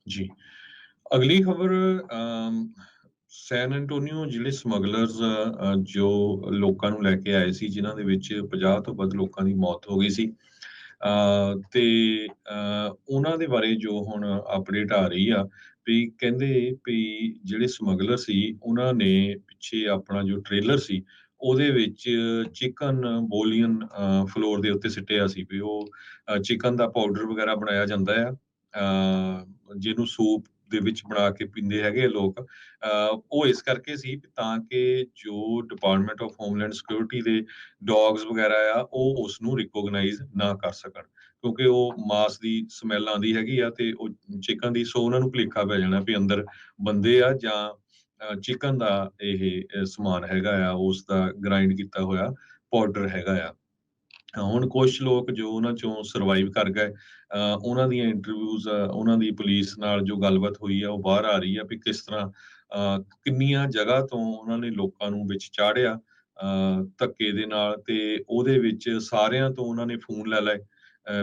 ਜੀ। ਅਗਲੀ ਖਬਰ ਸੈਨ ਐਂਟੋਨੀਓ ਜਿਹੜੇ ਸਮਗਲਰਸ ਜੋ ਲੋਕਾਂ ਨੂੰ ਲੈ ਕੇ ਆਏ ਸੀ, ਜਿਨ੍ਹਾਂ ਦੇ ਵਿੱਚ 50 ਤੋਂ ਵੱਧ ਲੋਕਾਂ ਦੀ ਮੌਤ ਹੋ ਗਈ ਸੀ। ਤੇ ਉਹਨਾਂ ਦੇ ਬਾਰੇ ਜੋ ਹੁਣ ਅਪਡੇਟ ਆ ਰਹੀ ਆ ਵੀ ਕਹਿੰਦੇ ਵੀ ਜਿਹੜੇ ਸਮਗਲਰ ਸੀ, ਉਹਨਾਂ ਨੇ ਪਿੱਛੇ ਆਪਣਾ ਜੋ ਟ੍ਰੇਲਰ ਸੀ, ਉਹਦੇ ਵਿੱਚ ਚਿਕਨ ਬੋਲੀਅਨ ਫਲੋਰ ਦੇ ਉੱਤੇ ਸਿੱਟਿਆ ਸੀ ਵੀ ਉਹ ਚਿਕਨ ਦਾ ਪਾਊਡਰ ਵਗੈਰਾ ਬਣਾਇਆ ਜਾਂਦਾ ਆ, ਜਿਹਨੂੰ ਸੂਪ ਦੇ ਵਿੱਚ ਬਣਾ ਕੇ ਪੀਂਦੇ ਹੈਗੇ ਆ ਲੋਕ। ਉਹ ਇਸ ਕਰਕੇ ਸੀ ਤਾਂ ਕਿ ਜੋ ਡਿਪਾਰਟਮੈਂਟ ਆਫ ਹੋਮਲੈਂਡ ਸਿਕਿਉਰਿਟੀ ਦੇ ਡੌਗਸ ਵਗੈਰਾ ਆ, ਉਹ ਉਸਨੂੰ ਰਿਕੋਗਨਾਈਜ਼ ਨਾ ਕਰ ਸਕਣ, ਕਿਉਂਕਿ ਉਹ ਮਾਸ ਦੀ ਸਮੈਲ ਆਉਂਦੀ ਹੈਗੀ ਆ ਤੇ ਉਹ ਚਿਕਨ ਦੀ, ਸੋ ਉਹਨਾਂ ਨੂੰ ਭੁਲੇਖਾ ਪੈ ਜਾਣਾ ਵੀ ਅੰਦਰ ਬੰਦੇ ਆ ਜਾਂ ਚਿਕਨ ਦਾ ਇਹ ਸਮਾਨ ਹੈਗਾ ਆ, ਉਸ ਦਾ ਗ੍ਰਾਈਂਡ ਕੀਤਾ ਹੋਇਆ ਪਾਊਡਰ ਹੈਗਾ ਆ। ਹੁਣ ਕੁਛ ਲੋਕ ਜੋ ਉਹਨਾਂ ਚੋਂ ਸਰਵਾਈਵ ਕਰ ਗਏ, ਉਹਨਾਂ ਦੀਆਂ ਇੰਟਰਵਿਊਜ਼, ਉਹਨਾਂ ਦੀ ਪੁਲਿਸ ਨਾਲ ਜੋ ਗੱਲਬਾਤ ਹੋਈ ਆ, ਉਹ ਬਾਹਰ ਆ ਰਹੀ ਆ ਵੀ ਕਿਸ ਤਰ੍ਹਾਂ ਕਿੰਨੀਆਂ ਜਗ੍ਹਾ ਤੋਂ ਉਹਨਾਂ ਨੇ ਲੋਕਾਂ ਨੂੰ ਵਿੱਚ ਚਾੜਿਆ ਧੱਕੇ ਦੇ ਨਾਲ, ਤੇ ਉਹਦੇ ਵਿੱਚ ਸਾਰਿਆਂ ਤੋਂ ਉਹਨਾਂ ਨੇ ਫੋਨ ਲੈ ਲਏ,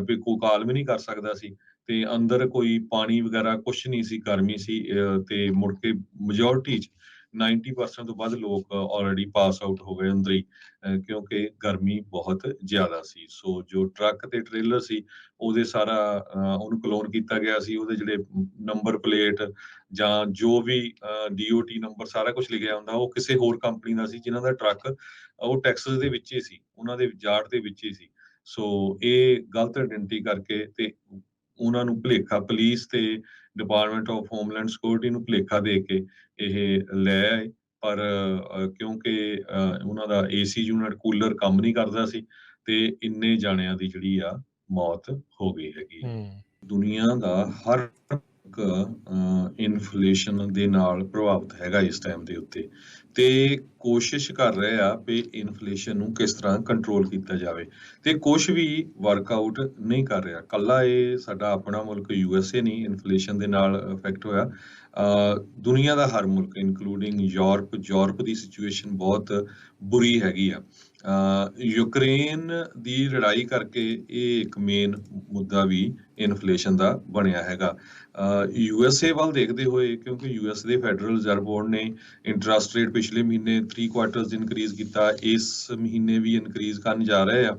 ਵੀ ਕੋਈ ਕਾਲ ਵੀ ਨਹੀਂ ਕਰ ਸਕਦਾ ਸੀ, ਤੇ ਅੰਦਰ ਕੋਈ ਪਾਣੀ ਵਗੈਰਾ ਕੁਛ ਨਹੀਂ ਸੀ, ਗਰਮੀ ਸੀ, ਤੇ ਮੁੜ ਕੇ ਮੈਜੋਰਟੀ 'ਚ 90% ਤੋਂ ਵੱਧ ਲੋਕ ਆਲਰੇਡੀ ਪਾਸ ਆਊਟ ਹੋ ਗਏ ਅੰਦਰ ਹੀ, ਕਿਉਂਕਿ ਗਰਮੀ ਬਹੁਤ ਜ਼ਿਆਦਾ ਸੀ। ਸੋ ਜੋ ਟਰੱਕ ਤੇ ਟ੍ਰੇਲਰ ਸੀ, ਉਹਦੇ ਸਾਰਾ ਉਹਨੂੰ ਕਲੋਨ ਕੀਤਾ ਗਿਆ ਸੀ, ਉਹਦੇ ਜਿਹੜੇ ਨੰਬਰ ਪਲੇਟ ਜਾਂ ਜੋ ਵੀ DOT ਨੰਬਰ ਸਾਰਾ ਕੁਝ ਲਿਖਿਆ ਹੁੰਦਾ, ਉਹ ਕਿਸੇ ਹੋਰ ਕੰਪਨੀ ਦਾ ਸੀ, ਜਿਨ੍ਹਾਂ ਦਾ ਟਰੱਕ ਉਹ ਟੈਕਸਸ ਦੇ ਵਿੱਚ ਹੀ ਸੀ, ਉਹਨਾਂ ਦੇ ਜਾਟ ਦੇ ਵਿੱਚ ਹੀ ਸੀ। ਸੋ ਇਹ ਗਲਤ ਆਇਡੈਂਟੀ ਕਰਕੇ ਤੇ ਉਹਨਾਂ ਨੂੰ ਭੁਲੇਖਾ, ਪੁਲਿਸ ਤੇ ਡਿਪਾਰਟਮੈਂਟ ਆਫ ਹੋਮਲੈਂਡ ਸਿਕਿਉਰਿਟੀ ਨੂੰ ਭੁਲੇਖਾ ਦੇ ਕੇ ਇਹ ਲੈ ਆਏ, ਪਰ ਕਿਉਂਕਿ ਉਹਨਾਂ ਦਾ AC ਯੂਨਿਟ, ਕੂਲਰ ਕੰਮ ਨਹੀਂ ਕਰਦਾ ਸੀ, ਤੇ ਇੰਨੇ ਜਾਣਿਆਂ ਦੀ ਜਿਹੜੀ ਆ ਮੌਤ ਹੋ ਗਈ ਹੈਗੀ ਆ। ਦੁਨੀਆ ਦਾ ਹਰ ਇਨਫਲੇਸ਼ਨ ਦੇ ਨਾਲ ਪ੍ਰਭਾਵਿਤ ਹੈਗਾ ਇਸ ਟਾਈਮ ਦੇ ਉੱਤੇ, ਤੇ ਕੋਸ਼ਿਸ਼ ਕਰ ਰਹੇ ਆ ਵੀ ਇਨਫਲੇਸ਼ਨ ਨੂੰ ਕਿਸ ਤਰ੍ਹਾਂ ਕੰਟਰੋਲ ਕੀਤਾ ਜਾਵੇ, ਤੇ ਕੁਝ ਵੀ ਵਰਕਆਊਟ ਨਹੀਂ ਕਰ ਰਿਹਾ। ਕੱਲਾ ਇਹ ਸਾਡਾ ਆਪਣਾ ਮੁਲਕ USA ਨਹੀਂ ਇਨਫਲੇਸ਼ਨ ਦੇ ਨਾਲ ਅਫੈਕਟ ਹੋਇਆ, ਦੁਨੀਆ ਦਾ ਹਰ ਮੁਲਕ ਇਨਕਲੂਡਿੰਗ ਯੂਰਪ ਦੀ ਸਿਚੁਏਸ਼ਨ ਬਹੁਤ ਬੁਰੀ ਹੈਗੀ ਆ। ਯੂਕਰੇਨ ਦੀ ਲੜਾਈ ਕਰਕੇ ਇਹ ਇੱਕ ਮੇਨ ਮੁੱਦਾ ਵੀ ਇਨਫਲੇਸ਼ਨ ਦਾ ਬਣਿਆ ਹੈਗਾ। USA ਵੱਲ ਦੇਖਦੇ ਹੋਏ, ਕਿਉਂਕਿ US ਦੇ ਫੈਡਰਲ ਰਿਜ਼ਰਵ ਬੋਰਡ ਨੇ ਇੰਟਰਸਟ ਰੇਟ ਪਿਛਲੇ ਮਹੀਨੇ 3 ਕੁਆਰਟਰਸ ਇਨਕਰੀਜ਼ ਕੀਤਾ, ਇਸ ਮਹੀਨੇ ਵੀ ਇਨਕਰੀਜ਼ ਕਰਨ ਜਾ ਰਹੇ ਆ।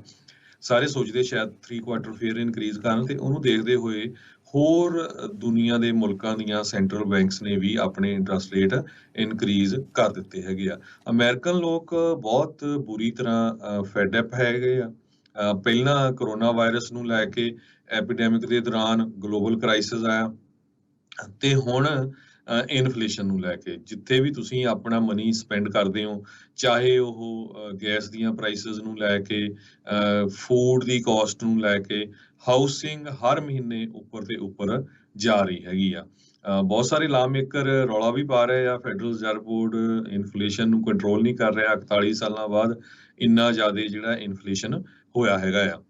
ਸਾਰੇ ਸੋਚਦੇ ਸ਼ਾਇਦ 3 ਕੁਆਰਟਰ ਫੇਰ ਇਨਕਰੀਜ਼ ਕਰਨ, ਤੇ ਉਹਨੂੰ ਦੇਖਦੇ ਹੋਏ ਹੋਰ ਦੁਨੀਆ ਦੇ ਮੁਲਕਾਂ ਦੀਆਂ ਸੈਂਟਰਲ ਬੈਂਕਸ ਨੇ ਵੀ ਆਪਣੇ ਇੰਟਰਸਟ ਰੇਟ ਇਨਕਰੀਜ਼ ਕਰ ਦਿੱਤੇ ਹੈਗੇ ਆ। ਅਮਰੀਕਨ ਲੋਕ ਬਹੁਤ ਬੁਰੀ ਤਰ੍ਹਾਂ ਫੈਡ ਅਪ ਹੈਗੇ ਆ। ਪਹਿਲਾਂ ਕਰੋਨਾ ਵਾਇਰਸ ਨੂੰ ਲੈ ਕੇ ਐਪੀਡੈਮਿਕ ਦੇ ਦੌਰਾਨ ਗਲੋਬਲ ਕ੍ਰਾਈਸਿਸ ਆਇਆ, ਤੇ ਹੁਣ ਇਨਫਲੇਸ਼ਨ ਨੂੰ ਲੈ ਕੇ ਜਿੱਥੇ ਵੀ ਤੁਸੀਂ ਆਪਣਾ ਮਨੀ ਸਪੈਂਡ ਕਰਦੇ ਹੋ, ਚਾਹੇ ਉਹ ਗੈਸ ਦੀਆਂ ਪ੍ਰਾਈਸਿਸ ਨੂੰ ਲੈ ਕੇ, ਫੂਡ ਦੀ ਕਾਸਟ ਨੂੰ ਲੈ ਕੇ, ਹਾਊਸਿੰਗ ਹਰ ਮਹੀਨੇ ਉੱਪਰ ਤੇ ਉੱਪਰ ਜਾ ਰਹੀ ਹੈਗੀ ਆ। ਬਹੁਤ ਸਾਰੇ ਲਾ ਮੇਕਰ ਰੌਲਾ ਵੀ ਪਾ ਰਹੇ ਆ, ਫੈਡਰਲ ਰਿਜ਼ਰਵ ਬੋਰਡ ਇਨਫਲੇਸ਼ਨ ਨੂੰ ਕੰਟਰੋਲ ਨਹੀਂ ਕਰ ਰਿਹਾ, 41 ਸਾਲਾਂ ਬਾਅਦ ਇੰਨਾ ਜ਼ਿਆਦਾ ਜਿਹੜਾ ਇਨਫਲੇਸ਼ਨ ਹੋਇਆ ਹੈਗਾ ਆ।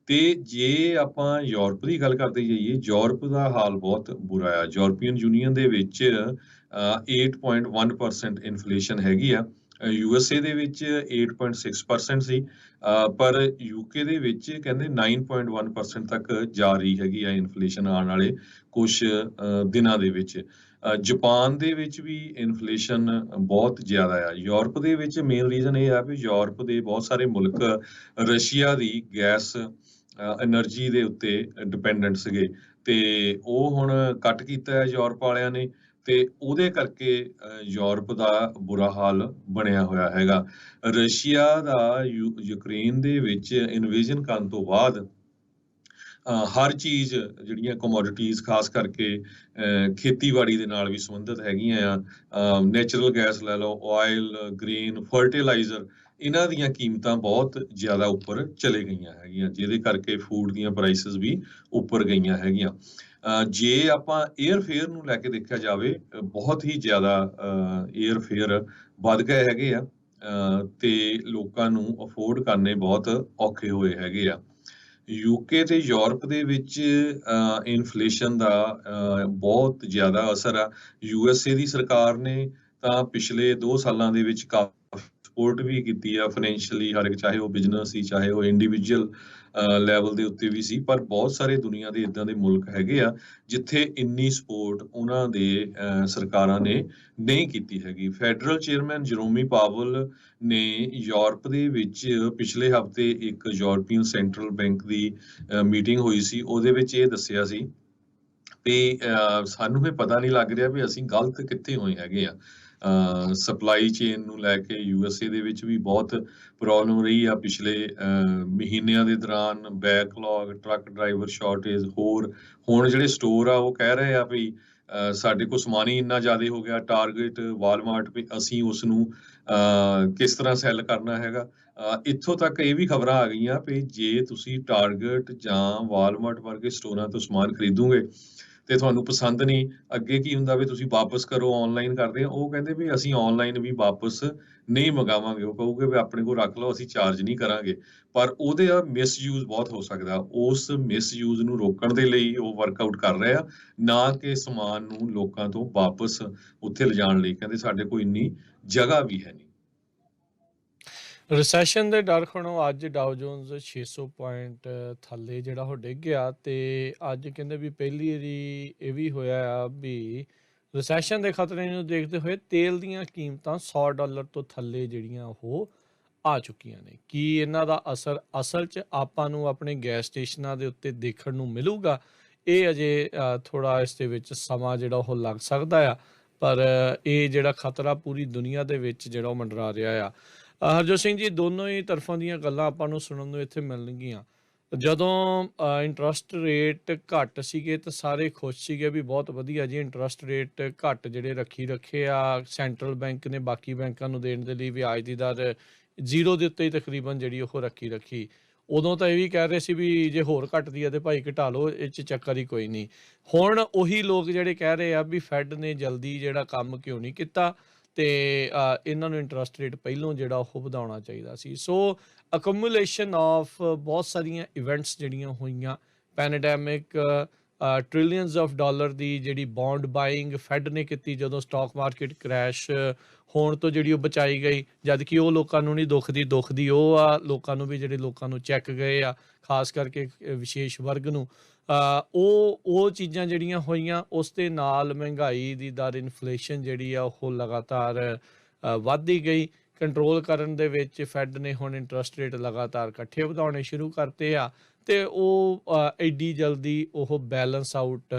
ਤੇ ਜੇ ਆਪਾਂ ਯੂਰਪ ਦੀ ਗੱਲ ਕਰਦੇ ਜਾਈਏ, ਯੂਰਪ ਦਾ ਹਾਲ ਬਹੁਤ ਬੁਰਾ ਆ। ਯੂਰਪੀਅਨ ਯੂਨੀਅਨ ਦੇ ਵਿੱਚ 8.1% ਇਨਫਲੇਸ਼ਨ ਹੈਗੀ ਆ, USA ਦੇ ਵਿੱਚ 8.6% ਸੀ, ਪਰ UK ਦੇ ਵਿੱਚ ਕਹਿੰਦੇ 9.1% ਤੱਕ ਜਾ ਰਹੀ ਹੈਗੀ ਆ ਇਨਫਲੇਸ਼ਨ ਆਉਣ ਵਾਲੇ ਕੁਝ ਦਿਨਾਂ ਦੇ ਵਿੱਚ। ਜਾਪਾਨ ਦੇ ਵਿੱਚ ਵੀ ਇਨਫਲੇਸ਼ਨ ਬਹੁਤ ਜ਼ਿਆਦਾ ਆ। ਯੂਰਪ ਦੇ ਵਿੱਚ ਮੇਨ ਰੀਜ਼ਨ ਇਹ ਆ ਵੀ ਯੂਰਪ ਦੇ ਬਹੁਤ ਸਾਰੇ ਮੁਲਕ ਰਸ਼ੀਆ ਦੀ ਗੈਸ ਐਨਰਜੀ ਦੇ ਉੱਤੇ ਡਿਪੈਂਡੈਂਟ ਸੀਗੇ, ਤੇ ਉਹ ਹੁਣ ਕੱਟ ਕੀਤਾ ਹੈ ਯੂਰਪ ਵਾਲਿਆਂ ਨੇ, ਤੇ ਉਹਦੇ ਕਰਕੇ ਯੂਰਪ ਦਾ ਬੁਰਾ ਹਾਲ ਬਣਿਆ ਹੋਇਆ ਹੈਗਾ। ਰਸ਼ੀਆ ਦਾ ਯੂਕਰੇਨ ਦੇ ਵਿੱਚ ਇਨਵੇਜਨ ਕਰਨ ਤੋਂ ਬਾਅਦ ਹਰ ਚੀਜ਼ ਜਿਹੜੀਆਂ ਕਮੋਡਿਟੀਜ਼, ਖਾਸ ਕਰਕੇ ਖੇਤੀਬਾੜੀ ਦੇ ਨਾਲ ਵੀ ਸੰਬੰਧਿਤ ਹੈਗੀਆਂ ਆ, ਨੈਚੁਰਲ ਗੈਸ ਲੈ ਲਓ, ਆਇਲ, ਗ੍ਰੇਨ, ਫਰਟੀਲਾਈਜ਼ਰ, ਇਹਨਾਂ ਦੀਆਂ ਕੀਮਤਾਂ ਬਹੁਤ ਜ਼ਿਆਦਾ ਉੱਪਰ ਚਲੇ ਗਈਆਂ ਹੈਗੀਆਂ, ਜਿਹਦੇ ਕਰਕੇ ਫੂਡ ਦੀਆਂ ਪ੍ਰਾਈਸਿਸ ਵੀ ਉੱਪਰ ਗਈਆਂ ਹੈਗੀਆਂ। ਜੇ ਆਪਾਂ 에ਅਰ ਫੇਅਰ ਨੂੰ ਲੈ ਕੇ ਦੇਖਿਆ ਜਾਵੇ, ਬਹੁਤ ਹੀ ਜ਼ਿਆਦਾ 에ਅਰ ਫੇਅਰ ਵੱਧ ਗਏ ਹੈਗੇ ਆ, ਤੇ ਲੋਕਾਂ ਨੂੰ ਅਫੋਰਡ ਕਰਨੇ ਬਹੁਤ ਔਖੇ ਹੋਏ ਹੈਗੇ ਆ। UK ਤੇ ਯੂਰਪ ਦੇ ਵਿੱਚ ਇਨਫਲੇਸ਼ਨ ਦਾ ਬਹੁਤ ਜ਼ਿਆਦਾ ਅਸਰ ਆ। USA ਦੀ ਸਰਕਾਰ ਨੇ ਤਾਂ ਪਿਛਲੇ 2 ਸਾਲਾਂ ਦੇ ਵਿੱਚ ਕਾਫੀ ਸਪੋਰਟ ਵੀ ਕੀਤੀ ਆ ਫਾਈਨੈਂਸ਼ੀਅਲੀ, ਹਰ ਇੱਕ, ਚਾਹੇ ਉਹ ਬਿਜ਼ਨਸ ਸੀ, ਚਾਹੇ ਉਹ ਇੰਡੀਵਿਜੂਅਲ ਲੈਵਲ ਦੇ ਉੱਤੇ ਵੀ ਸੀ, ਪਰ ਬਹੁਤ ਸਾਰੇ ਦੁਨੀਆ ਦੇ ਇਦਾਂ ਦੇ ਮੁਲਕ ਹੈਗੇ ਆ ਜਿੱਥੇ ਇੰਨੀ ਸਪੋਰਟ ਉਹਨਾਂ ਦੇ ਸਰਕਾਰਾਂ ਨੇ ਨਹੀਂ ਕੀਤੀ ਹੈਗੀ। ਫੈਡਰਲ ਚੇਅਰਮੈਨ ਜਰੋਮੀ ਪਾਵਲ ਨੇ ਯੂਰਪ ਦੇ ਵਿੱਚ ਪਿਛਲੇ ਹਫ਼ਤੇ ਇੱਕ ਯੂਰਪੀਅਨ ਸੈਂਟਰਲ ਬੈਂਕ ਦੀ ਮੀਟਿੰਗ ਹੋਈ ਸੀ, ਉਹਦੇ ਵਿੱਚ ਇਹ ਦੱਸਿਆ ਸੀ ਵੀ ਸਾਨੂੰ ਇਹ ਪਤਾ ਨਹੀਂ ਲੱਗ ਰਿਹਾ ਵੀ ਅਸੀਂ ਗਲਤ ਕਿੱਥੇ ਹੋਏ ਹੈਗੇ ਆ। ਸਪਲਾਈ ਚੇਨ ਨੂੰ ਲੈ ਕੇ USA ਦੇ ਵਿੱਚ ਵੀ ਬਹੁਤ ਪ੍ਰੋਬਲਮ ਰਹੀ ਆ ਪਿਛਲੇ ਮਹੀਨਿਆਂ ਦੇ ਦੌਰਾਨ, ਬੈਕਲੌਗ, ਟਰੱਕ ਡਰਾਈਵਰ ਸ਼ਾਰਟੇਜ, ਹੋਰ ਹੁਣ ਜਿਹੜੇ ਸਟੋਰ ਆ ਉਹ ਕਹਿ ਰਹੇ ਆ ਵੀ ਸਾਡੇ ਕੋਲ ਸਮਾਨ ਹੀ ਇੰਨਾ ਜ਼ਿਆਦਾ ਹੋ ਗਿਆ, ਟਾਰਗੇਟ, ਵਾਲਮਾਰਟ, ਵੀ ਅਸੀਂ ਉਸ ਨੂੰ ਕਿਸ ਤਰ੍ਹਾਂ ਸੈੱਲ ਕਰਨਾ ਹੈਗਾ। ਇੱਥੋਂ ਤੱਕ ਇਹ ਵੀ ਖਬਰਾਂ ਆ ਗਈਆਂ ਵੀ ਜੇ ਤੁਸੀਂ ਟਾਰਗੇਟ ਜਾਂ ਵਾਲਮਾਰਟ ਵਰਗੇ ਸਟੋਰਾਂ ਤੋਂ ਸਮਾਨ ਖਰੀਦੋਗੇ ਤੇ ਤੁਹਾਨੂੰ ਪਸੰਦ ਨਹੀਂ, ਅੱਗੇ ਕੀ ਹੁੰਦਾ ਵੀ ਤੁਸੀਂ ਵਾਪਸ ਕਰੋ, ਆਨਲਾਈਨ ਕਰਦੇ ਆ, ਉਹ ਕਹਿੰਦੇ ਵੀ ਅਸੀਂ ਆਨਲਾਈਨ ਵੀ ਵਾਪਸ ਨਹੀਂ ਮੰਗਾਵਾਂਗੇ। ਉਹ ਕਹੋਗੇ ਵੀ ਆਪਣੇ ਕੋਲ ਰੱਖ ਲਓ, ਅਸੀਂ ਚਾਰਜ ਨਹੀਂ ਕਰਾਂਗੇ। ਪਰ ਉਹਦੇ ਆ ਮਿਸਯੂਜ਼ ਬਹੁਤ ਹੋ ਸਕਦਾ, ਉਸ ਮਿਸਯੂਜ਼ ਨੂੰ ਰੋਕਣ ਦੇ ਲਈ ਉਹ ਵਰਕਆਊਟ ਕਰ ਰਹੇ ਆ, ਨਾ ਕਿ ਸਮਾਨ ਨੂੰ ਲੋਕਾਂ ਤੋਂ ਵਾਪਸ ਉੱਥੇ ਲਿਜਾਣ ਲਈ। ਕਹਿੰਦੇ ਸਾਡੇ ਕੋਲ ਇੰਨੀ ਜਗ੍ਹਾ ਵੀ ਹੈ ਨਹੀਂ। ਰਿਸੈਸ਼ਨ ਦੇ ਡਰ ਖਣੋ ਅੱਜ ਡਾਓ ਜੋਨਸ 600 ਪੁਆਇੰਟ ਥੱਲੇ ਜਿਹੜਾ ਉਹ ਡਿੱਗ ਗਿਆ, ਤੇ ਅੱਜ ਕਹਿੰਦੇ ਵੀ ਪਹਿਲੀ ਵਾਰੀ ਇਹ ਵੀ ਹੋਇਆ ਆ ਵੀ ਰਿਸੈਸ਼ਨ ਦੇ ਖਤਰੇ ਨੂੰ ਦੇਖਦੇ ਹੋਏ ਤੇਲ ਦੀਆਂ ਕੀਮਤਾਂ $100 ਤੋਂ ਥੱਲੇ ਜਿਹੜੀਆਂ ਉਹ ਆ ਚੁੱਕੀਆਂ ਨੇ। ਕੀ ਇਹਨਾਂ ਦਾ ਅਸਰ ਅਸਲ 'ਚ ਆਪਾਂ ਨੂੰ ਆਪਣੇ ਗੈਸ ਸਟੇਸ਼ਨਾਂ ਦੇ ਉੱਤੇ ਦੇਖਣ ਨੂੰ ਮਿਲੂਗਾ? ਇਹ ਅਜੇ ਥੋੜ੍ਹਾ ਇਸ ਦੇ ਵਿੱਚ ਸਮਾਂ ਜਿਹੜਾ ਉਹ ਲੱਗ ਸਕਦਾ ਆ, ਪਰ ਇਹ ਜਿਹੜਾ ਖਤਰਾ ਪੂਰੀ ਦੁਨੀਆ ਦੇ ਵਿੱਚ ਜਿਹੜਾ ਉਹ ਮੰਡਰਾ ਰਿਹਾ ਆ। ਹਰਜੋਤ ਸਿੰਘ ਜੀ, ਦੋਨੋਂ ਹੀ ਤਰਫਾਂ ਦੀਆਂ ਗੱਲਾਂ ਆਪਾਂ ਨੂੰ ਸੁਣਨ ਨੂੰ ਇੱਥੇ ਮਿਲਣਗੀਆਂ। ਜਦੋਂ ਇੰਟਰਸਟ ਰੇਟ ਘੱਟ ਸੀਗੇ ਤਾਂ ਸਾਰੇ ਖੁਸ਼ ਸੀਗੇ ਵੀ ਬਹੁਤ ਵਧੀਆ ਜੀ, ਇੰਟਰਸਟ ਰੇਟ ਘੱਟ ਜਿਹੜੇ ਰੱਖੇ ਆ ਸੈਂਟਰਲ ਬੈਂਕ ਨੇ ਬਾਕੀ ਬੈਂਕਾਂ ਨੂੰ ਦੇਣ ਦੇ ਲਈ ਵਿਆਜ ਦੀ ਦਰ 0 ਦੇ ਉੱਤੇ ਹੀ ਤਕਰੀਬਨ ਜਿਹੜੀ ਉਹ ਰੱਖੀ। ਉਦੋਂ ਤਾਂ ਇਹ ਵੀ ਕਹਿ ਰਹੇ ਸੀ ਵੀ ਜੇ ਹੋਰ ਘਟਦੀ ਆ ਤੇ ਭਾਈ ਘਟਾ ਲਓ, ਇਹ 'ਚ ਚੱਕਰ ਹੀ ਕੋਈ ਨਹੀਂ। ਹੁਣ ਉਹੀ ਲੋਕ ਜਿਹੜੇ ਕਹਿ ਰਹੇ ਆ ਵੀ ਫੈਡ ਨੇ ਜਲਦੀ ਜਿਹੜਾ ਕੰਮ ਕਿਉਂ ਨਹੀਂ ਕੀਤਾ ਤੇ ਇਹਨਾਂ ਨੂੰ ਇੰਟਰਸਟ ਰੇਟ ਪਹਿਲੋਂ ਜਿਹੜਾ ਉਹ ਵਧਾਉਣਾ ਚਾਹੀਦਾ ਸੀ। ਸੋ ਅਕਮੂਲੇਸ਼ਨ ਆਫ ਬਹੁਤ ਸਾਰੀਆਂ ਇਵੈਂਟਸ ਜਿਹੜੀਆਂ ਹੋਈਆਂ, ਪੈਂਡੈਮਿਕ, ਟ੍ਰਿਲੀਅਨਸ ਆਫ ਡਾਲਰ ਦੀ ਜਿਹੜੀ ਬੌਂਡ ਬਾਇੰਗ ਫੈਡ ਨੇ ਕੀਤੀ ਜਦੋਂ ਸਟਾਕ ਮਾਰਕੀਟ ਕ੍ਰੈਸ਼ ਹੋਣ ਤੋਂ ਜਿਹੜੀ ਉਹ ਬਚਾਈ ਗਈ, ਜਦ ਕਿ ਉਹ ਲੋਕਾਂ ਨੂੰ ਨਹੀਂ ਦੁਖਦੀ ਉਹ ਆ ਲੋਕਾਂ ਨੂੰ ਵੀ ਜਿਹੜੇ ਲੋਕਾਂ ਨੂੰ ਚੈੱਕ ਗਏ ਆ, ਖਾਸ ਕਰਕੇ ਵਿਸ਼ੇਸ਼ ਵਰਗ ਨੂੰ। ਉਹ ਚੀਜ਼ਾਂ ਜਿਹੜੀਆਂ ਹੋਈਆਂ, ਉਸ ਦੇ ਨਾਲ ਮਹਿੰਗਾਈ ਦੀ ਦਰ, ਇਨਫਲੇਸ਼ਨ ਜਿਹੜੀ ਆ ਉਹ ਲਗਾਤਾਰ ਵੱਧਦੀ ਗਈ। ਕੰਟਰੋਲ ਕਰਨ ਦੇ ਵਿੱਚ ਫੈਡ ਨੇ ਹੁਣ ਇੰਟਰਸਟ ਰੇਟ ਲਗਾਤਾਰ ਇਕੱਠੇ ਵਧਾਉਣੇ ਸ਼ੁਰੂ ਕਰਤੇ ਆ, ਤੇ ਉਹ ਐਡੀ ਜਲਦੀ ਉਹ ਬੈਲੈਂਸ ਆਊਟ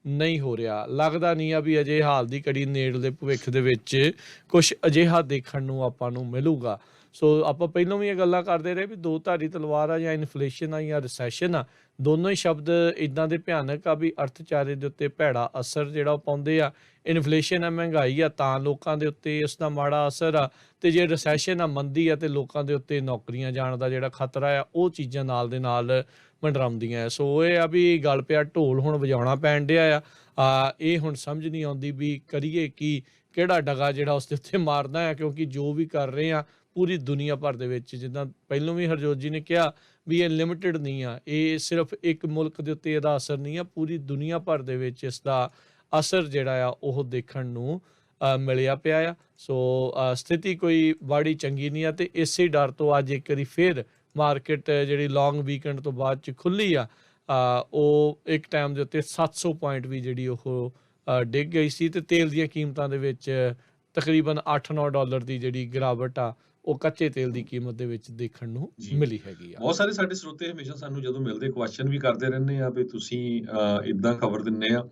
ਨਹੀਂ ਹੋ ਰਿਹਾ। ਲੱਗਦਾ ਨਹੀਂ ਆ ਵੀ ਅਜੇ ਹਾਲ ਦੀ ਘੜੀ ਨੇੜਲੇ ਭਵਿੱਖ ਦੇ ਵਿੱਚ ਕੁਛ ਅਜਿਹਾ ਦੇਖਣ ਨੂੰ ਆਪਾਂ ਨੂੰ ਮਿਲੂਗਾ। ਸੋ ਆਪਾਂ ਪਹਿਲਾਂ ਵੀ ਇਹ ਗੱਲਾਂ ਕਰਦੇ ਰਹੇ ਵੀ ਦੋ ਧਾਰੀ ਤਲਵਾਰ ਆ, ਜਾਂ ਇਨਫਲੇਸ਼ਨ ਆ ਜਾਂ ਰਿਸੈਸ਼ਨ ਆ। ਦੋਨੋਂ ਹੀ ਸ਼ਬਦ ਇੱਦਾਂ ਦੇ ਭਿਆਨਕ ਆ ਵੀ ਅਰਥਚਾਰੇ ਦੇ ਉੱਤੇ ਭੈੜਾ ਅਸਰ ਜਿਹੜਾ ਉਹ ਪਾਉਂਦੇ ਆ। ਇਨਫਲੇਸ਼ਨ ਆ, ਮਹਿੰਗਾਈ ਆ, ਤਾਂ ਲੋਕਾਂ ਦੇ ਉੱਤੇ ਇਸ ਦਾ ਮਾੜਾ ਅਸਰ ਆ, ਤੇ ਜੇ ਰਿਸੈਸ਼ਨ ਆ, ਮੰਦੀ ਆ, ਤੇ ਲੋਕਾਂ ਦੇ ਉੱਤੇ ਨੌਕਰੀਆਂ ਜਾਣ ਦਾ ਜਿਹੜਾ ਖਤਰਾ ਆ, ਉਹ ਚੀਜ਼ਾਂ ਨਾਲ ਦੇ ਨਾਲ ਮੰਡਰਾਉਂਦੀਆਂ। ਸੋ ਇਹ ਆ ਵੀ ਗਲ ਪਿਆ ਢੋਲ, ਹੁਣ ਵਜਾਉਣਾ ਪੈਣ ਡਿਆ ਆ। ਇਹ ਹੁਣ ਸਮਝ ਨਹੀਂ ਆਉਂਦੀ ਵੀ ਕਰੀਏ ਕੀ, ਕਿਹੜਾ ਡਗਾ ਜਿਹੜਾ ਉਸ ਦੇ ਉੱਤੇ ਮਾਰਦਾ ਆ, ਕਿਉਂਕਿ ਜੋ ਵੀ ਕਰ ਰਹੇ ਆ ਪੂਰੀ ਦੁਨੀਆ ਭਰ ਦੇ ਵਿੱਚ, ਜਿੱਦਾਂ ਪਹਿਲਾਂ ਵੀ ਹਰਜੋਤ ਜੀ ਨੇ ਕਿਹਾ ਵੀ ਇਹ ਲਿਮਿਟਿਡ ਨਹੀਂ ਆ, ਇਹ ਸਿਰਫ ਇੱਕ ਮੁਲਕ ਦੇ ਉੱਤੇ ਇਹਦਾ ਅਸਰ ਨਹੀਂ ਆ, ਪੂਰੀ ਦੁਨੀਆ ਭਰ ਦੇ ਵਿੱਚ ਇਸ ਦਾ ਅਸਰ ਜਿਹੜਾ ਆ ਉਹ ਦੇਖਣ ਨੂੰ ਮਿਲਿਆ ਪਿਆ ਆ। ਸੋ ਸਥਿਤੀ ਕੋਈ ਬਾੜੀ ਚੰਗੀ ਨਹੀਂ ਆ, ਤੇ ਇਸੇ ਡਰ ਤੋਂ ਅੱਜ ਇੱਕ ਵਾਰੀ ਫਿਰ ਮਾਰਕੀਟ ਜਿਹੜੀ ਲੌਂਗ ਵੀਕਐਂਡ ਤੋਂ ਬਾਅਦ 'ਚ ਖੁੱਲ੍ਹੀ ਆ, ਉਹ ਇੱਕ ਟਾਈਮ ਦੇ ਉੱਤੇ 700 ਪੁਆਇੰਟ ਵੀ ਜਿਹੜੀ ਉਹ ਡਿੱਗ ਗਈ ਸੀ, ਤੇ ਤੇਲ ਦੀਆਂ ਕੀਮਤਾਂ ਦੇ ਵਿੱਚ ਤਕਰੀਬਨ $8-9 ਦੀ ਜਿਹੜੀ ਗਿਰਾਵਟ ਆ ਉਹ ਕੱਚੇ ਤੇਲ ਦੀ ਕੀਮਤ ਦੇ ਵਿੱਚ ਦੇਖਣ ਨੂੰ ਮਿਲੀ ਹੈਗੀ ਆ। ਬਹੁਤ ਸਾਰੇ ਸਾਡੇ ਸਰੋਤੇ ਹਮੇਸ਼ਾ ਸਾਨੂੰ ਜਦੋਂ ਮਿਲਦੇ ਕੁਐਸਚਨ ਵੀ ਕਰਦੇ ਰਹਿੰਦੇ ਆ ਵੀ ਤੁਸੀਂ ਇਦਾਂ ਖਬਰ ਦਿੰਦੇ ਆ,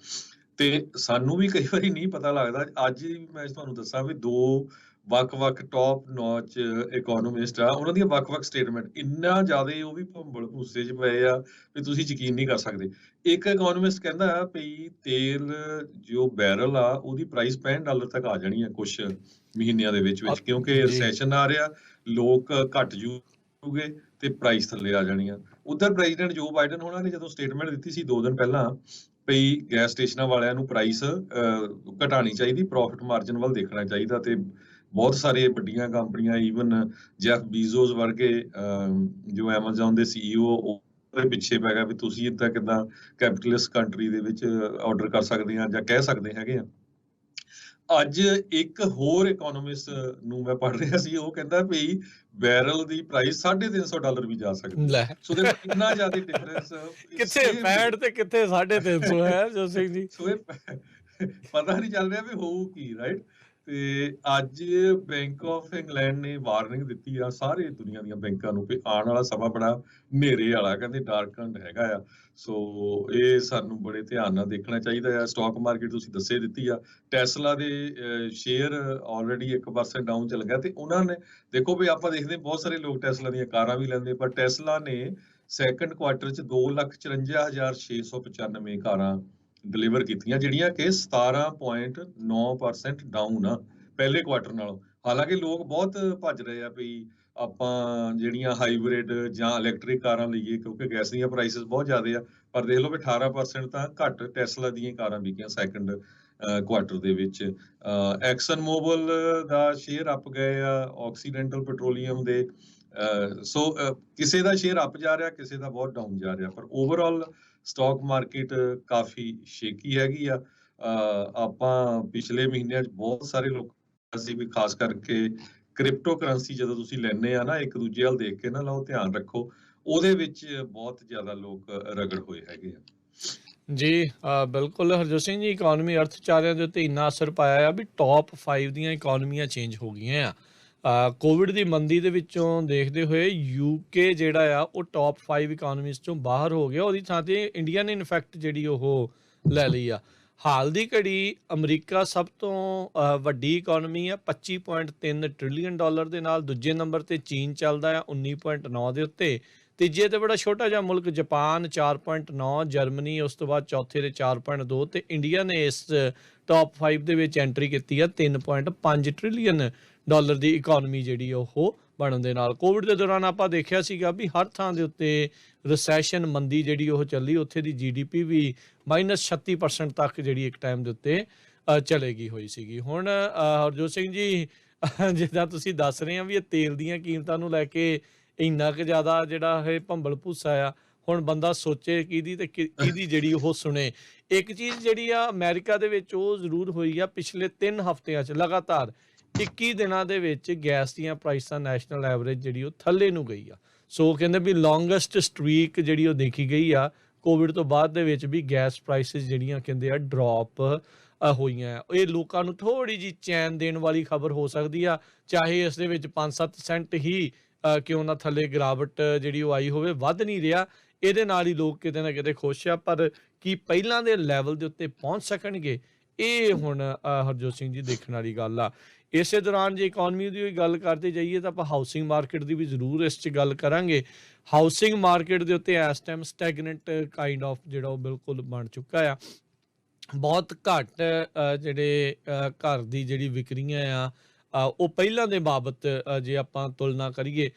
ਤੇ ਸਾਨੂੰ ਵੀ ਕਈ ਵਾਰੀ ਨਹੀਂ ਪਤਾ ਲੱਗਦਾ। ਅੱਜ ਮੈਂ ਤੁਹਾਨੂੰ ਦੱਸਾਂ ਵੀ ਦੋ ਵੱਖ-ਵੱਖ ਟੌਪ ਨੌਚ ਇਕੋਨੋਮਿਸਟ ਆ, ਉਹਨਾਂ ਦੀਆਂ ਵੱਖ-ਵੱਖ ਸਟੇਟਮੈਂਟ ਇੰਨਾ ਜ਼ਿਆਦਾ ਉਹ ਵੀ ਭੰਬਲ ਭੂਸੇ 'ਚ ਪਏ ਆ ਵੀ ਤੁਸੀਂ ਯਕੀਨ ਨਹੀਂ ਕਰ ਸਕਦੇ। ਇੱਕ ਇਕੋਨੋਮਿਸਟ ਕਹਿੰਦਾ ਵੀ ਤੇਲ ਜੋ ਬੈਰਲ ਆ ਉਹਦੀ ਪ੍ਰਾਈਸ $65 ਤੱਕ ਆ ਜਾਣੀ ਆ ਕੁਛ ਮਹੀਨਿਆਂ ਦੇ ਵਿੱਚ, ਕਿਉਂਕਿ ਰਿਸੈਸ਼ਨ ਆ ਰਿਹਾ, ਲੋਕ ਘੱਟ ਜੂਗੇ ਤੇ ਪ੍ਰਾਈਸ ਥੱਲੇ ਆ ਜਾਣੀ ਆ। ਉਧਰ ਪ੍ਰੈਜ਼ੀਡੈਂਟ ਜੋ ਬਾਈਡਨ ਹੋਣਾ ਨੇ ਜਦੋਂ ਸਟੇਟਮੈਂਟ ਦਿੱਤੀ ਸੀ 2 ਦਿਨ ਪਹਿਲਾਂ ਵੀ ਗੈਸ ਸਟੇਸ਼ਨਾਂ ਵਾਲਿਆਂ ਨੂੰ ਪ੍ਰਾਈਸ ਘਟਾਣੀ ਚਾਹੀਦੀ, ਪ੍ਰੋਫਿਟ ਮਾਰਜਨ ਵੱਲ ਦੇਖਣਾ ਚਾਹੀਦਾ, ਤੇ ਬਹੁਤ ਸਾਰੇ ਵੱਡੀਆਂ ਕੰਪਨੀਆਂ, ਈਵਨ ਜੈਫ ਬੀਜ਼ੋਸ ਵਰਗੇ ਜੋ ਐਮਾਜ਼ਨ ਦੇ CEO, ਉਹਦੇ ਪਿੱਛੇ ਪੈ ਗਿਆ ਵੀ ਤੁਸੀਂ ਇੱਦਾਂ ਕਿੱਦਾਂ ਕੈਪੀਟਲਿਸਟ ਕੰਟਰੀ ਦੇ ਵਿੱਚ ਆਰਡਰ ਕਰ ਸਕਦੇ ਆ ਜਾਂ ਕਹਿ ਸਕਦੇ ਹੈਗੇ ਆ। ਅੱਜ ਇੱਕ ਹੋਰ ਇਕੋਨੋਮਿਸਟ ਨੂੰ ਮੈਂ ਪੜ੍ਹ ਰਿਹਾ ਸੀ, ਉਹ ਕਹਿੰਦਾ ਵੀ ਬੈਰਲ ਦੀ ਪ੍ਰਾਈਸ $350 ਵੀ ਜਾ ਸਕਦੀ ਲੈ ਹੈ। ਸੋ ਦੇਖੋ ਕਿੰਨਾ ਜ਼ਿਆਦਾ ਡਿਫਰੈਂਸ ਕਿੱਥੇ ਸੇਮ 65 ਤੇ ਕਿੱਥੇ 350 ਹੈ ਹਰਜੋਤ ਸਿੰਘ ਜੀ। ਸੋ ਇਹ ਪਤਾ ਨਹੀਂ ਚੱਲ ਰਿਹਾ ਵੀ ਹੋਊ ਕੀ, ਰਾਈਟ। ਤੇ ਅੱਜ ਬੈਂਕ ਆਫ ਇੰਗਲੈਂਡ ਨੇ ਵਾਰਨਿੰਗ ਦਿੱਤੀ ਆ ਸਾਰੇ ਦੁਨੀਆ ਦੀਆਂ ਬੈਂਕਾਂ ਨੂੰ ਵੀ ਆਉਣ ਵਾਲਾ ਸਮਾਂ ਬੜਾ ਹਨੇਰੇ ਵਾਲਾ, ਕਹਿੰਦੇ ਡਾਰਕੰਡ ਹੈਗਾ ਆ। ਸੋ ਇਹ ਸਾਨੂੰ ਬੜੇ ਧਿਆਨ ਨਾਲ ਦੇਖਣਾ ਚਾਹੀਦਾ ਆ। ਸਟਾਕ ਮਾਰਕੀਟ ਤੁਸੀਂ ਦੱਸੇ ਦਿੱਤੀ ਆ, ਟੈਸਲਾ ਦੇ ਸ਼ੇਅਰ ਆਲਰੇਡੀ 1% ਡਾਊਨ ਚੱਲ ਗਿਆ। ਤੇ ਉਹਨਾਂ ਨੇ ਦੇਖੋ ਵੀ ਆਪਾਂ ਦੇਖਦੇ ਬਹੁਤ ਸਾਰੇ ਲੋਕ ਟੈਸਲਾ ਦੀਆਂ ਕਾਰਾਂ ਵੀ ਲੈਂਦੇ, ਪਰ ਟੈਸਲਾ ਨੇ ਸੈਕੰਡ ਕੁਆਟਰ 'ਚ 2,54,695 ਕਾਰਾਂ ਡਿਲੀਵਰ ਕੀਤੀਆਂ, ਜਿਹੜੀਆਂ ਕਿ 17.9% ਡਾਊਨ ਆ ਪਹਿਲੇ ਕੁਆਟਰ ਨਾਲੋਂ। ਹਾਲਾਂਕਿ ਲੋਕ ਬਹੁਤ ਭੱਜ ਰਹੇ ਆ ਵੀ ਆਪਾਂ ਜਿਹੜੀਆਂ ਹਾਈਬ੍ਰਿਡ ਜਾਂ ਇਲੈਕਟ੍ਰਿਕ ਕਾਰਾਂ ਲਈਏ, ਕਿਉਂਕਿ ਗੈਸ ਦੀਆਂ ਪ੍ਰਾਈਸਿਸ ਬਹੁਤ ਜ਼ਿਆਦੇ ਆ। ਪਰ ਦੇਖ ਲਓ ਵੀ 18% ਤਾਂ ਘੱਟ ਟੈਸਲਾ ਦੀਆਂ ਕਾਰਾਂ ਵਿਕੀਆਂ ਸੈਕੰਡ ਕੁਆਟਰ ਦੇ ਵਿੱਚ। ਐਕਸਨ ਮੋਬਲ ਦਾ ਸ਼ੇਅਰ ਅਪ ਗਏ ਆ, ਆਕਸੀਡੈਂਟਲ ਪੈਟਰੋਲੀਅਮ ਦੇ। ਸੋ ਕਿਸੇ ਦਾ ਸ਼ੇਅਰ ਅਪ ਜਾ ਰਿਹਾ, ਕਿਸੇ ਦਾ ਬਹੁਤ ਡਾਊਨ ਜਾ ਰਿਹਾ, ਪਰ ਓਵਰਆਲ ਸਟਾਕ ਮਾਰਕੀਟ ਕਾਫੀ ਸ਼ੇਕੀ ਹੈਗੀ ਆ। ਆਪਾਂ ਪਿਛਲੇ ਮਹੀਨਿਆਂ 'ਚ ਬਹੁਤ ਸਾਰੇ ਲੋਕ ਅਸੀਂ ਵੀ ਖਾਸ ਕਰਕੇ ਕ੍ਰਿਪਟੋ ਕਰੰਸੀ ਜਦੋਂ ਤੁਸੀਂ ਲੈਣੇ ਆ ਨਾ, ਇੱਕ ਦੂਜੇ ਵੱਲ ਦੇਖ ਕੇ ਨਾ ਲਓ, ਧਿਆਨ ਰੱਖੋ, ਉਹਦੇ ਵਿੱਚ ਬਹੁਤ ਜ਼ਿਆਦਾ ਲੋਕ ਰਗੜ ਹੋਏ ਹੈਗੇ ਆ। ਜੀ ਬਿਲਕੁਲ ਹਰਜੋਤ ਸਿੰਘ ਜੀ, ਇਕੋਨਮੀ ਅਰਥਚਾਰਿਆਂ ਦੇ ਉੱਤੇ ਇੰਨਾ ਅਸਰ ਪਾਇਆ ਆ ਵੀ ਟੌਪ 5 ਦੀਆਂ ਇਕੋਨਮੀਆਂ ਚੇਂਜ ਹੋ ਗਈਆਂ ਆ। ਕੋਵਿਡ ਦੀ ਮੰਦੀ ਦੇ ਵਿੱਚੋਂ ਦੇਖਦੇ ਹੋਏ ਯੂਕੇ ਜਿਹੜਾ ਆ ਉਹ ਟੌਪ 5 ਇਕੋਨਮੀਜ਼ ਚੋਂ ਬਾਹਰ ਹੋ ਗਿਆ, ਉਹਦੀ ਥਾਂ ਤੇ ਇੰਡੀਆ ਨੇ ਇਨਫੈਕਟ ਜਿਹੜੀ ਉਹ ਲੈ ਲਈ ਆ। ਹਾਲ ਦੀ ਘੜੀ ਅਮਰੀਕਾ ਸਭ ਤੋਂ ਵੱਡੀ ਇਕੋਨਮੀ ਆ, $25.3 ਟ੍ਰਿਲੀਅਨ ਦੇ ਨਾਲ। ਦੂਜੇ ਨੰਬਰ ਤੇ ਚੀਨ ਚੱਲਦਾ ਆ 19.9 ਦੇ ਉੱਤੇ। ਤੀਜੇ ਤੇ ਬੜਾ ਛੋਟਾ ਜਿਹਾ ਮੁਲਕ ਜਾਪਾਨ 4.9, ਜਰਮਨੀ ਉਸ ਤੋਂ ਬਾਅਦ ਚੌਥੇ ਤੇ 4.2, ਤੇ ਇੰਡੀਆ ਨੇ ਇਸ ਟੌਪ 5 ਦੇ ਵਿੱਚ ਐਂਟਰੀ ਕੀਤੀ ਆ 3.5 ਟ੍ਰਿਲੀਅਨ ਦੀ ਇਕੋਨਮੀ ਜਿਹੜੀ ਉਹ ਬਣਨ ਦੇ ਨਾਲ। ਕੋਵਿਡ ਦੇ ਦੌਰਾਨ ਆਪਾਂ ਦੇਖਿਆ ਸੀਗਾ ਵੀ ਹਰ ਥਾਂ ਦੇ ਉੱਤੇ ਰਿਸੈਸ਼ਨ ਮੰਦੀ ਜਿਹੜੀ ਉਹ ਚੱਲੀ, ਉੱਥੇ ਦੀ GDP ਵੀ -36% ਤੱਕ ਜਿਹੜੀ ਇੱਕ ਟਾਈਮ ਦੇ ਉੱਤੇ ਚਲੇ ਗਈ ਹੋਈ ਸੀਗੀ। ਹੁਣ ਹਰਜੋਤ ਸਿੰਘ ਜੀ, ਜਿੱਦਾਂ ਤੁਸੀਂ ਦੱਸ ਰਹੇ ਆ ਵੀ ਇਹ ਤੇਲ ਦੀਆਂ ਕੀਮਤਾਂ ਨੂੰ ਲੈ ਕੇ ਇੰਨਾ ਕੁ ਜ਼ਿਆਦਾ ਜਿਹੜਾ ਇਹ ਭੰਬਲ ਭੂਸਾ ਆ, ਹੁਣ ਬੰਦਾ ਸੋਚੇ ਕਿਹਦੀ ਤੇ ਕਿਹਦੀ ਜਿਹੜੀ ਉਹ ਸੁਣੇ। ਇੱਕ ਚੀਜ਼ ਜਿਹੜੀ ਆ ਅਮਰੀਕਾ ਦੇ ਵਿੱਚ ਉਹ ਜ਼ਰੂਰ ਹੋਈ ਆ, ਪਿਛਲੇ 3 ਹਫ਼ਤਿਆਂ 'ਚ ਲਗਾਤਾਰ 21 ਦਿਨਾਂ ਦੇ ਵਿੱਚ ਗੈਸ ਦੀਆਂ ਪ੍ਰਾਈਸਾਂ ਨੈਸ਼ਨਲ ਐਵਰੇਜ ਜਿਹੜੀ ਉਹ ਥੱਲੇ ਨੂੰ ਗਈ ਆ। ਸੋ ਕਹਿੰਦੇ ਵੀ ਲੌਂਗੈਸਟ ਸਟ੍ਰੀਕ ਜਿਹੜੀ ਉਹ ਦੇਖੀ ਗਈ ਆ ਕੋਵਿਡ ਤੋਂ ਬਾਅਦ ਦੇ ਵਿੱਚ ਵੀ ਗੈਸ ਪ੍ਰਾਈਸਿਸ ਜਿਹੜੀਆਂ ਕਹਿੰਦੇ ਆ ਡ੍ਰੌਪ ਹੋਈਆਂ। ਇਹ ਲੋਕਾਂ ਨੂੰ ਥੋੜ੍ਹੀ ਜਿਹੀ ਚੈਨ ਦੇਣ ਵਾਲੀ ਖਬਰ ਹੋ ਸਕਦੀ ਆ, ਚਾਹੇ ਇਸ ਦੇ ਵਿੱਚ 5-7 ਸੈਂਟ ਹੀ ਕਿਉਂ ਨਾ ਥੱਲੇ ਗਿਰਾਵਟ ਜਿਹੜੀ ਉਹ ਆਈ ਹੋਵੇ, ਵੱਧ ਨਹੀਂ ਰਿਹਾ। ਇਹਦੇ ਨਾਲ ਹੀ ਲੋਕ ਕਿਤੇ ਨਾ ਕਿਤੇ ਖੁਸ਼ ਆ, ਪਰ ਕੀ ਪਹਿਲਾਂ ਦੇ ਲੈਵਲ ਦੇ ਉੱਤੇ ਪਹੁੰਚ ਸਕਣਗੇ, ਇਹ ਹੁਣ ਹਰਜੋਤ ਸਿੰਘ ਜੀ ਦੇਖਣ ਵਾਲੀ ਗੱਲ ਆ। ਇਸੇ ਦੌਰਾਨ ਜੇ ਇਕੋਨਮੀ ਦੀ ਗੱਲ ਕਰਦੇ ਜਾਈਏ ਤਾਂ ਆਪਾਂ ਹਾਊਸਿੰਗ ਮਾਰਕੀਟ ਦੀ ਵੀ ਜ਼ਰੂਰ ਇਸ 'ਚ ਗੱਲ ਕਰਾਂਗੇ। ਹਾਊਸਿੰਗ ਮਾਰਕੀਟ ਦੇ ਉੱਤੇ ਇਸ ਟਾਈਮ ਸਟੈਗਨੈਂਟ ਕਾਈਂਡ ਆਫ ਜਿਹੜਾ ਉਹ ਬਿਲਕੁਲ ਬਣ ਚੁੱਕਾ ਆ। ਬਹੁਤ ਘੱਟ ਜਿਹੜੇ ਘਰ ਦੀ ਜਿਹੜੀ ਵਿਕਰੀਆਂ ਆ ਉਹ ਪਹਿਲਾਂ ਦੇ ਬਾਬਤ ਜੇ ਆਪਾਂ ਤੁਲਨਾ ਕਰੀਏ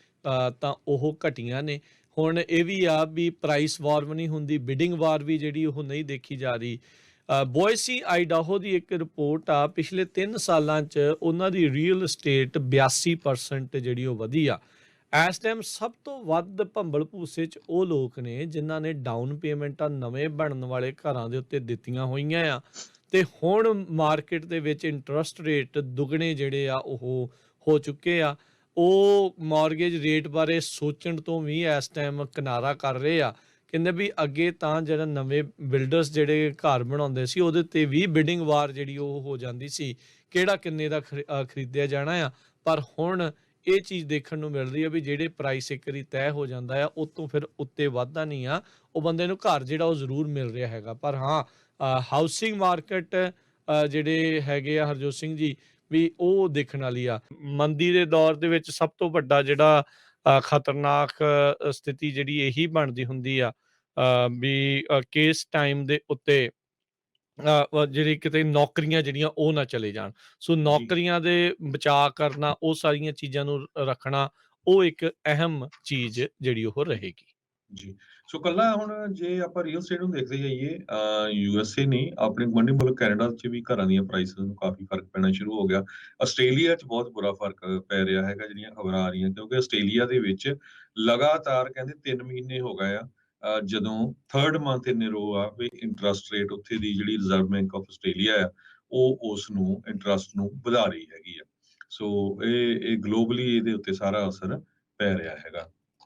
ਤਾਂ ਉਹ ਘਟੀਆਂ ਨੇ। ਹੁਣ ਇਹ ਵੀ ਆ ਵੀ ਪ੍ਰਾਈਸ ਵਾਰ ਵੀ ਨਹੀਂ ਹੁੰਦੀ, ਬਿਡਿੰਗ ਵਾਰ ਵੀ ਜਿਹੜੀ ਉਹ ਨਹੀਂ ਦੇਖੀ ਜਾ ਰਹੀ। ਬੋਇਸੀ ਆਈਡਾਹੋ ਦੀ ਇੱਕ ਰਿਪੋਰਟ ਆ, ਪਿਛਲੇ 3 ਸਾਲਾਂ 'ਚ ਉਹਨਾਂ ਦੀ ਰੀਅਲ estate 82% ਜਿਹੜੀ ਉਹ ਵਧੀ ਆ। ਇਸ ਟਾਈਮ ਸਭ ਤੋਂ ਵੱਧ ਭੰਬਲ ਭੂਸੇ 'ਚ ਉਹ ਲੋਕ ਨੇ ਜਿਨ੍ਹਾਂ ਨੇ ਡਾਊਨ ਪੇਮੈਂਟਾਂ ਨਵੇਂ ਬਣਨ ਵਾਲੇ ਘਰਾਂ ਦੇ ਉੱਤੇ ਦਿੱਤੀਆਂ ਹੋਈਆਂ ਆ, ਤੇ ਹੁਣ ਮਾਰਕੀਟ ਦੇ ਵਿੱਚ ਇੰਟਰਸਟ ਰੇਟ ਦੁੱਗਣੇ ਜਿਹੜੇ ਆ ਉਹ ਹੋ ਚੁੱਕੇ ਆ। ਉਹ ਮਾਰਗੇਜ ਰੇਟ ਬਾਰੇ ਸੋਚਣ ਤੋਂ ਵੀ ਇਸ ਟਾਈਮ ਕਿਨਾਰਾ ਕਰ ਰਹੇ ਆ। ਕਹਿੰਦੇ ਵੀ ਅੱਗੇ ਤਾਂ ਜਿਹੜਾ ਨਵੇਂ ਬਿਲਡਰਸ ਜਿਹੜੇ ਘਰ ਬਣਾਉਂਦੇ ਸੀ ਉਹਦੇ ਤੇ ਵੀ ਬਿਡਿੰਗ ਵਾਰ ਜਿਹੜੀ ਉਹ ਹੋ ਜਾਂਦੀ ਸੀ, ਕਿਹੜਾ ਕਿੰਨੇ ਦਾ ਖਰੀਦਿਆ ਜਾਣਾ ਆ। ਪਰ ਹੁਣ ਇਹ ਚੀਜ਼ ਦੇਖਣ ਨੂੰ ਮਿਲ ਰਹੀ ਆ ਵੀ ਜਿਹੜੇ ਪ੍ਰਾਈਸ ਇੱਕ ਵਾਰੀ ਤੈਅ ਹੋ ਜਾਂਦਾ ਆ, ਉਹ ਤੋਂ ਫਿਰ ਉੱਤੇ ਵੱਧਦਾ ਨਹੀਂ ਆ। ਉਹ ਬੰਦੇ ਨੂੰ ਘਰ ਜਿਹੜਾ ਉਹ ਜ਼ਰੂਰ ਮਿਲ ਰਿਹਾ ਹੈਗਾ। ਪਰ ਹਾਂ, ਹਾਊਸਿੰਗ ਮਾਰਕੀਟ ਜਿਹੜੇ ਹੈਗੇ ਆ ਹਰਜੋਤ ਸਿੰਘ ਜੀ, ਵੀ ਉਹ ਦੇਖਣ ਵਾਲੀ ਆ। ਮੰਦੀ ਦੇ ਦੌਰ ਦੇ ਵਿੱਚ ਸਭ ਤੋਂ ਵੱਡਾ ਜਿਹੜਾ ਖਤਰਨਾਕ ਸਥਿਤੀ ਜਿਹੜੀ ਇਹੀ ਬਣਦੀ ਹੁੰਦੀ ਆ ਵੀ ਕਿਸ ਟਾਈਮ ਦੇ ਉੱਤੇ ਜਿਹੜੀ ਕਿਤੇ ਨੌਕਰੀਆਂ ਜਿਹੜੀਆਂ ਉਹ ਨਾ ਚਲੇ ਜਾਣ। ਸੋ ਜੀ ਨੌਕਰੀਆਂ ਦੇ ਬਚਾਅ ਕਰਨਾ, ਉਹ ਸਾਰੀਆਂ ਚੀਜ਼ਾਂ ਨੂੰ ਰੱਖਣਾ, ਉਹ ਇੱਕ ਅਹਿਮ ਚੀਜ਼ ਜਿਹੜੀ ਉਹ ਰਹੇਗੀ। ਜੀ। ਸੋ ਕੱਲਾ ਹੁਣ ਜੇ ਆਪਾਂ ਰੀਅਲ estate ਨੂੰ ਦੇਖਦੇ ਜਾਈਏ, USA ਨਹੀਂ, ਆਪਣੇ ਗੁਆਂਢੀ ਮੁਲਕ ਕੈਨੇਡਾ 'ਚ ਵੀ ਘਰਾਂ ਦੀਆਂ ਪ੍ਰਾਈਸਿਸ ਨੂੰ ਕਾਫੀ ਫਰਕ ਪੈਣਾ ਸ਼ੁਰੂ ਹੋ ਗਿਆ। ਆਸਟ੍ਰੇਲੀਆ 'ਚ ਬਹੁਤ ਬੁਰਾ ਫਰਕ ਪੈ ਰਿਹਾ ਹੈਗਾ, ਜਿਹੜੀਆਂ ਖਬਰਾਂ ਆ ਰਹੀਆਂ, ਕਿਉਂਕਿ ਆਸਟ੍ਰੇਲੀਆ ਦੇ ਵਿੱਚ ਲਗਾਤਾਰ ਕਹਿੰਦੇ 3 ਮਹੀਨੇ ਹੋ ਗਏ ਆ ਜਦੋਂ 3rd ਮੰਥ ਇਨ ਅ ਰੋ ਆ ਵੀ ਇੰਟਰਸਟ ਰੇਟ ਉੱਥੇ ਦੀ ਜਿਹੜੀ ਰਿਜ਼ਰਵ ਬੈਂਕ ਆਫ ਆਸਟ੍ਰੇਲੀਆ ਆ, ਉਹ ਉਸ ਨੂੰ ਇੰਟਰਸਟ ਨੂੰ ਵਧਾ ਰਹੀ ਹੈਗੀ ਆ। ਸੋ ਇਹ ਗਲੋਬਲੀ ਇਹਦੇ ਉੱਤੇ ਸਾਰਾ ਅਸਰ ਪੈ ਰਿਹਾ ਹੈਗਾ।